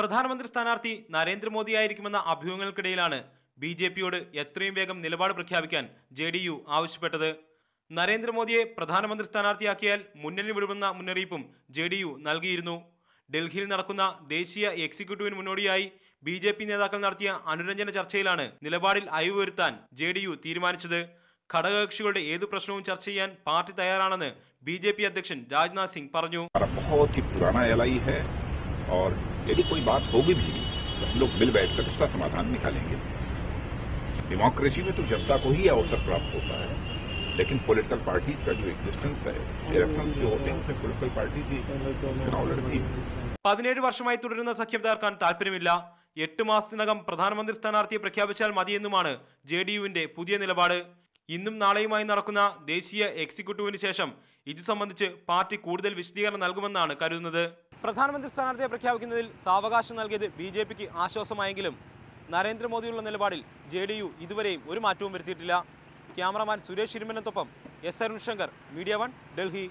പ്രധാനമന്ത്രി സ്ഥാനാർത്ഥി നരേന്ദ്രമോദിയായിരിക്കുമെന്ന അഭ്യൂഹങ്ങൾക്കിടയിലാണ് ബി.ജെ.പിയോട് എത്രയും വേഗം നിലപാട് പ്രഖ്യാപിക്കാൻ ജെ.ഡി.യു ആവശ്യപ്പെട്ടത്. നരേന്ദ്രമോദിയെ പ്രധാനമന്ത്രി സ്ഥാനാർത്ഥിയാക്കിയാൽ മുന്നണി വിടുമെന്ന മുന്നറിയിപ്പും ജെ.ഡി.യു നൽകിയിരുന്നു. ഡൽഹിയിൽ നടക്കുന്ന ദേശീയ എക്സിക്യൂട്ടീവിന് മുന്നോടിയായി ബി.ജെ.പി നേതാക്കൾ നടത്തിയ അനുരഞ്ജന ചർച്ചയിലാണ് നിലപാടിൽ അയവ് വരുത്താൻ ജെ.ഡി.യു തീരുമാനിച്ചത്. ഘടകകക്ഷികളുടെ ഏതു പ്രശ്നവും ചർച്ച ചെയ്യാൻ പാർട്ടി തയ്യാറാണെന്ന് ബി.ജെ.പി അധ്യക്ഷൻ രാജ്നാഥ് സിംഗ് പറഞ്ഞു. और यदि कोई बात होगी भी तो हम लोग मिल बैठकर उसका समाधान निकालेंगे. डेमोक्रेसी में तो जनता को ही अवसर प्राप्त होता है, लेकिन पॉलिटिकल पार्टीज का जो एग्जिस्टेंस है, इलेक्शंस जो होते हैं उसमें पॉलिटिकल पार्टीज ही चुनाव लड़ती है. 17 വർഷമായി തുടരുന്ന സഖ്യം തകർക്കാൻ താല്പര്യമില്ല. 8 മാസത്തിനകം പ്രധാനമന്ത്രി സ്ഥാനാർത്ഥിയെ പ്രഖ്യാപിച്ചാൽ മതിയെന്നുമാണ് ജെ.ഡി.യുവിന്റെ പുതിയ നിലപാട്. ഇന്നും നാളെയുമായി നടക്കുന്ന ദേശീയ എക്സിക്യൂട്ടീവിന് ശേഷം ഇത് സംബന്ധിച്ച് പാർട്ടി കൂടുതൽ വിശദീകരണം നൽകുമെന്നാണ് കരുതുന്നത്. പ്രധാനമന്ത്രി സ്ഥാനാർത്ഥിയെ പ്രഖ്യാപിക്കുന്നതിൽ സാവകാശം നൽകിയത് ബി.ജെ.പിക്ക് ആശ്വാസമായെങ്കിലും നരേന്ദ്രമോദിയുള്ള നിലപാടിൽ ജെ.ഡി.യു ഇതുവരെയും ഒരു മാറ്റവും വരുത്തിയിട്ടില്ല. ക്യാമറമാൻ സുരേഷ് ഇരുമനത്തൊപ്പം എസ് അരുൺ ശങ്കർ, മീഡിയ 1, ഡൽഹി.